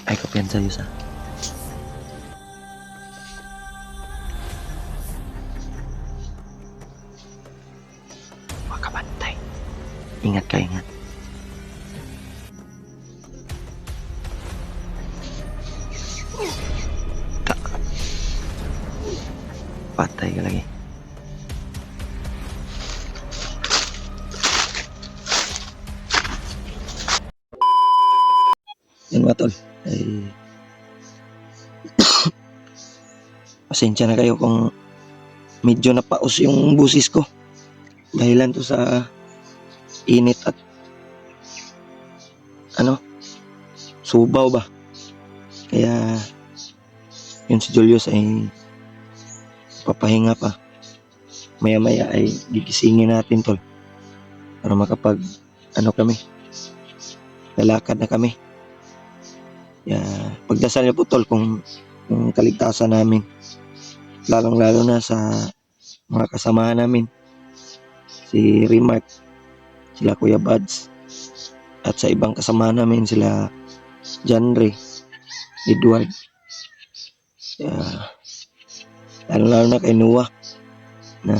Ay, kapiyansa yun sa. Huwag ka bantay. Ingat ka, ingat. Ta. Patay ka lagi. Yan mga tol. Ay, pasensya na kayo kung medyo napaos yung busis ko. Dahilan to sa init at subaw ba. Kaya yun si Julius ay papahinga pa. Maya maya ay gigisingin natin tol. Para makapag kami. Lalakad na kami. Kaya pagdasal niyo po tol kung kaligtasan namin. Lalong lalo na sa mga kasamahan namin. Si Remark, sila Kuya Buds, at sa ibang kasama namin sila John Ray, Edward, lalo na kay Noah na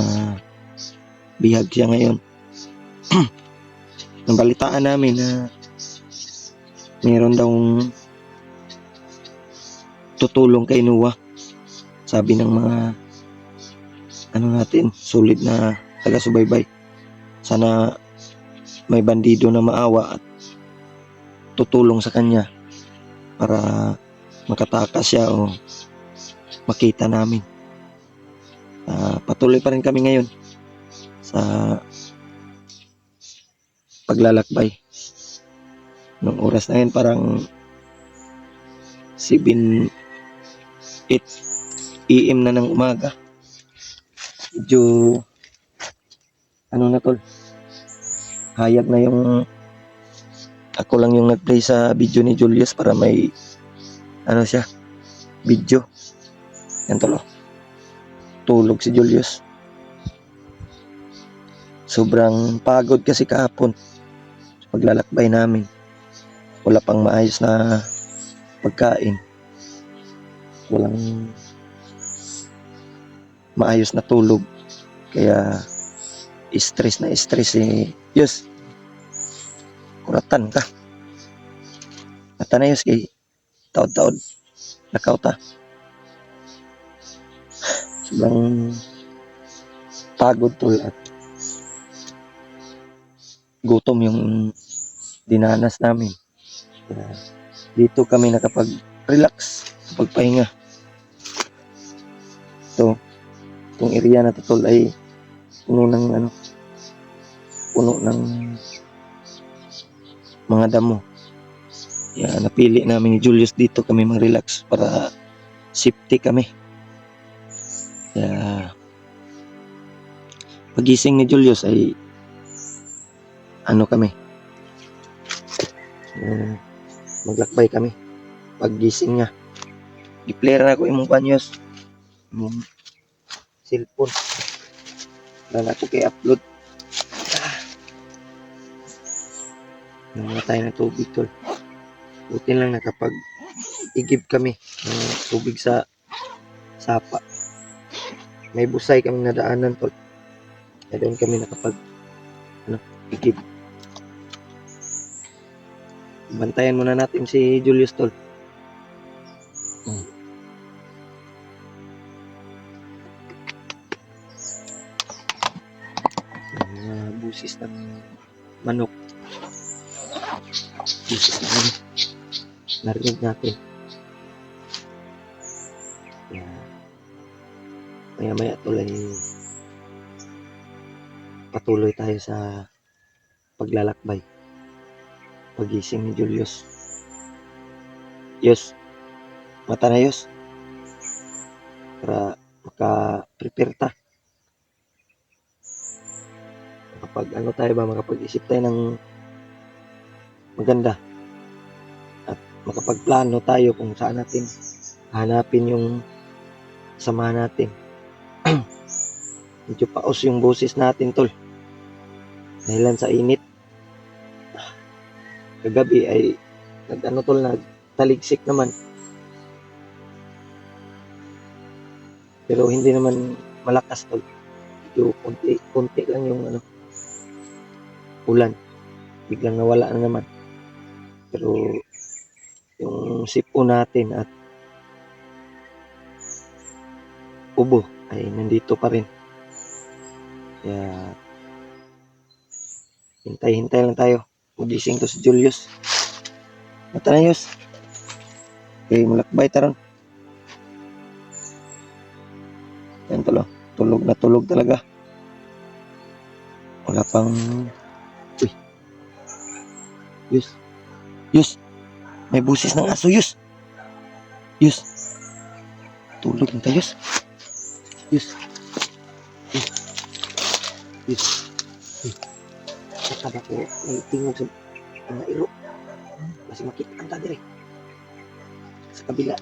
bihag siya ngayon. Nabalitaan namin na meron daw tutulong kay Noah, sabi ng mga natin, sulit na taga-subaybay. Sana may bandido na maawa at tutulong sa kanya para makatakas siya o makita namin. Patuloy pa rin kami ngayon sa paglalakbay. Nung oras na yun parang 7, 8 AM na ng umaga. Medyo na tol, hayag na yung ako lang yung nag-play sa video ni Julius para may siya video. Yan tol, tulog si Julius. Sobrang pagod kasi kahapon sa paglalakbay namin. Wala pang maayos na pagkain, walang maayos na tulog, kaya stress si Yus. Kuratan ka mata na Yus kay taod-taod lakaw ta. Sobrang pagod tol at gutom yung dinanas namin. Kaya dito kami nakapag-relax, pagpahinga. Itong area na to tol ay puno ng mga damo. Kaya napili namin ni Julius dito kami mag-relax para safety kami. Kaya pagising ni Julius ay kami, maglakbay kami. Paggising niya, i-player na ako imong panyos, imong cellphone. Wala na ako kay upload. Namatay na tubig tol. Buti lang nakapag-igib kami ng tubig sa sapa. May busay kami nadaanan tol. Kaya doon kami nakapag-igib. Bantayan muna natin si Julius tol. Mga busis ng manok. Busis ng manok. Narinig natin. Maya tol ay patuloy tayo sa paglalakbay. Pagising ni Julius. Yus, mata na Yus. Para maka-prepare ta. Makapag-isip tayo ng maganda. At makapagplano tayo kung saan natin hanapin yung samahan natin. Medyo paos yung boses natin tol. Dahilan sa init. Kagabi ay taligsik naman. Pero hindi naman malakas tol. Medyo konti lang yung ulan. Biglang nawala na naman. Pero yung sipon natin at ubo ay nandito pa rin. Kaya hintay-hintay lang tayo. Magising to si Julius. Mata na Yus. Okay, mulakbay taron. Yan tolo. Tulog na tulog talaga. Wala pang... Uy. Yus. Yus. May busis ng aso, Yus. Yus. Tulog na tayo, Yus. Yus. Yus. Yus. Saka ba ko may tingog sa mga iro. Kasi makita ang tadiri. Sa kabila.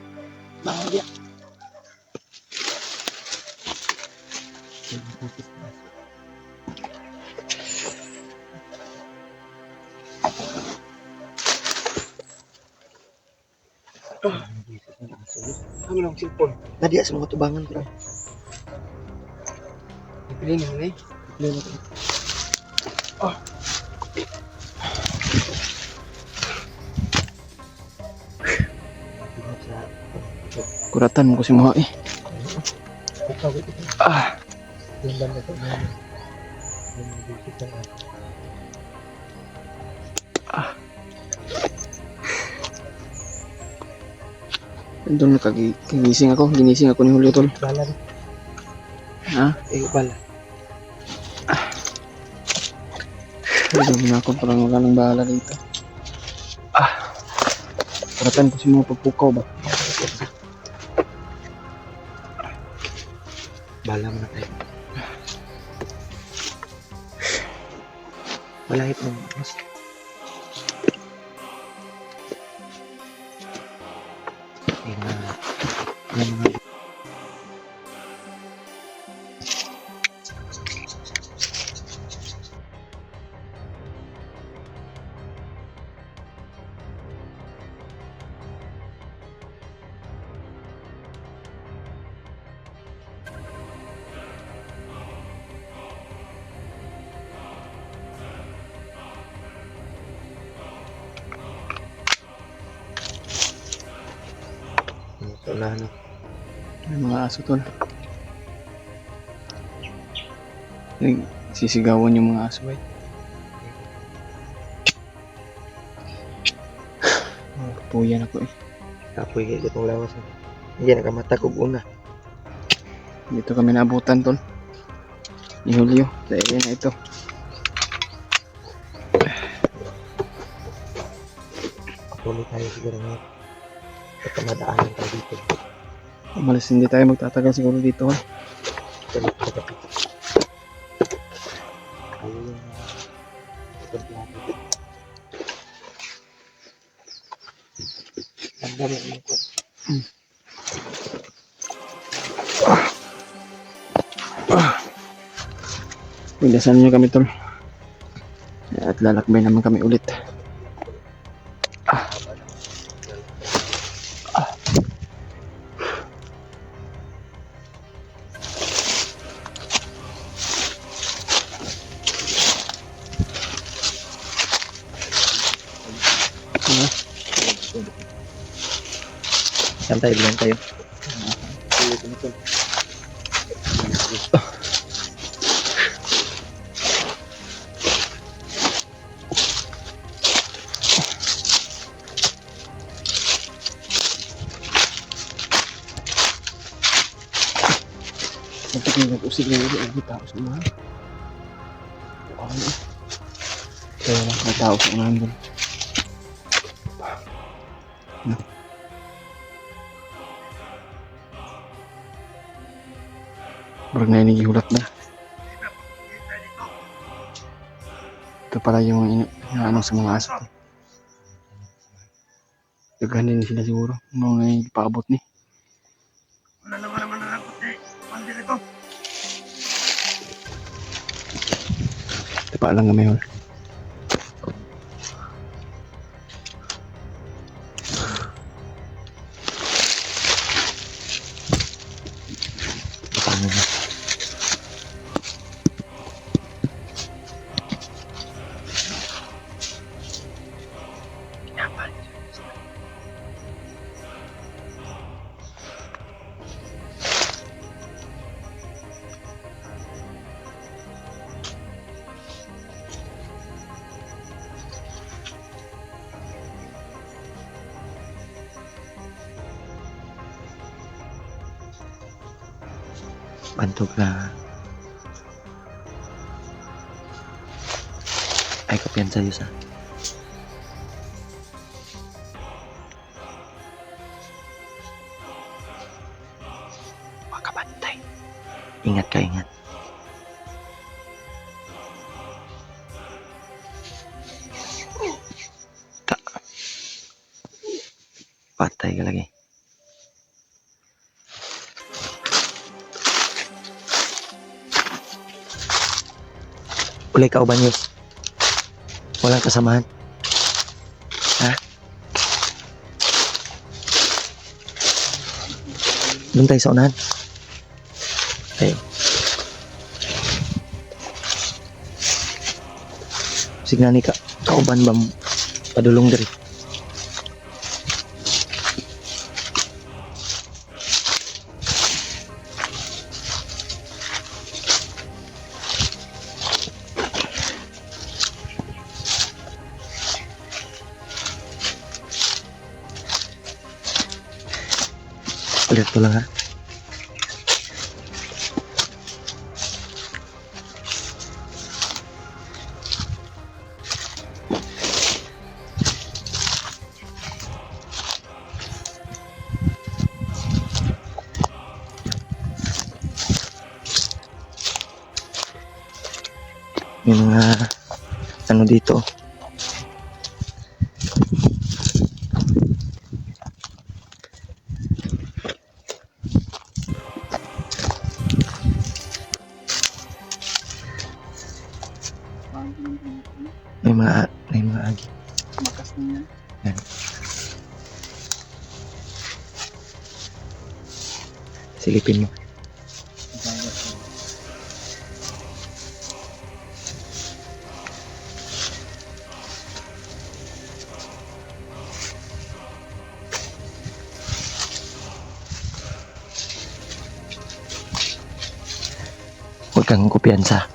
Bangon dia. Kami lang cellphone. Nadia sa mga tubangan ko lang. Ipilin mo na eh. Ipilin mo. Kuratan mo kasi mga eh. Yung banda ko. Doon ginising ako ni Julio tol. Bala rin. Ha? Bala. Doon na ako parang wala nang bahala dito. Kuratan ko si mga pagpukaw ba? Bala mo na tayo. Malahit mo. Mas. Yung mga unahan na. May mga aso tol. Sisigawan yung mga aso eh. Kapuyan ako eh. Kapoy kayo itong lawas na. Hindi nakamata ko una. Dito kami naabutan tol. Ni Julio. Sa area na ito. Tuloy tayo siguro ngayon. At madaanan tayo dito. Umalis hindi tayo magtatagal siguro dito eh. Tuloy sa gabi. Ayaw yung ikot natin. Ang dami yung ikot. Pagdasan nyo kami tol. At lalakbay naman kami ulit. Saan tayo? Bilang tayo? Nag-usig na yun. May tao sa unahan. Kaya lang may tao sa unahan doon. Barang na inigihulat na. Ito pala yung ano sa mga aso. Gaganin din sila siguro. Mga ipaabot ni. Wala naman nakakot eh. Pandi na ko. Ito pa lang kami hol. Bantog na. Ay, kapiyan sa'yo sa. Huwag ka bantay. Ingat ka, ingat. Ka. Patay ka lagi. Ulay ka o banyos? Walang kasamahan? Ha? Doon tayo sa unahan. Ay. Signani ka. Kauban ba mo? Padulong diri. Ulit ko lang ha. May mga ano dito. May mga agi. Makas na yan. Yan. Silipin mo. Huwag kang kumpiyansa.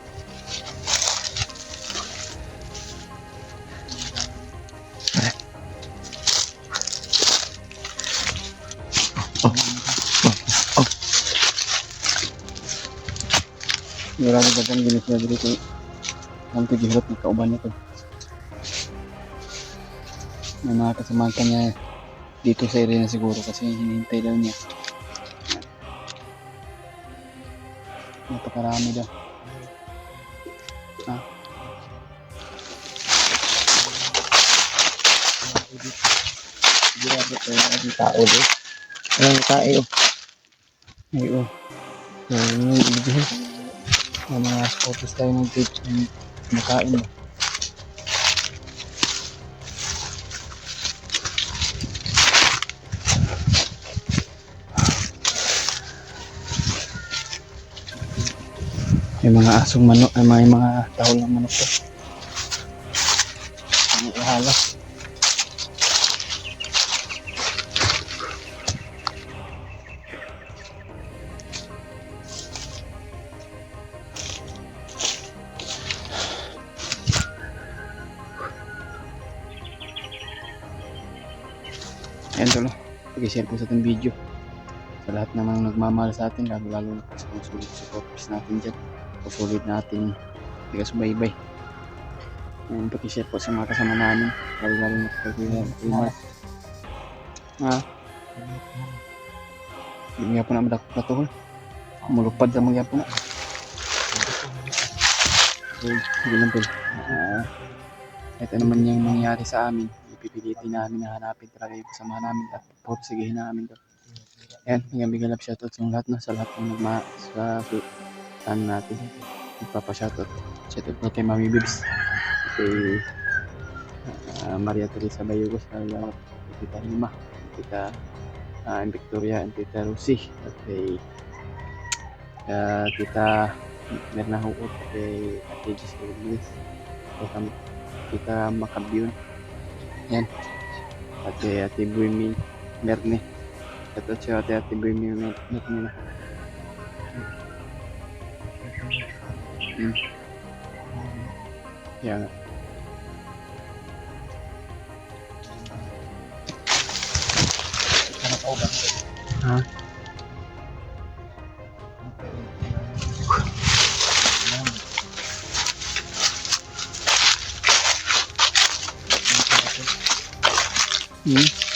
Marami dagang ginis na dito. Ang tigihirap ng kauban nito. May mga kasamahan ka niya dito sa area na siguro kasi hinihintay daw niya. Napakarami daw. Ha? Grabe ko yung tao doon. Ang tayo. Ay, oh. May ibigihin. May mga photos tayo ng page ng makain mo. May mga asong manok, may mga tahol ng manok to. Ang ihala. Ayan tulo, pag-share po sa ating video sa lahat namang nagmamahal sa atin, lalo na po sa mga sulit supporters natin dyan, sulit natin subaybay. Ayan, pag-share po sa mga kasama namin, lalo na pag-share hindi nga po na madakot na tuhol, mulupad sa mga po na. So, hindi lang po, ito naman yung mangyari sa amin, ipipilitin namin na hanapin talaga yung kasama namin at pagsigihin namin to. Ayan, hanggang bigyan lang shoutout sa lahat na, sa lahat ng sa natin. Magpapa-shoutout. Shoutout po kay Mami Bibs, kay Maria Teresa Bayugos, kay Tita Hilma, Tita Victoria, and Tita Lucy, at kay Tita Merna Huot, kay Ate Jess Rodriguez, kay Tita Makabion. Yan. At kay Ate Buimi Merne. Ito siya Ate Buimi Merne na. Yan. Ha? Hmm.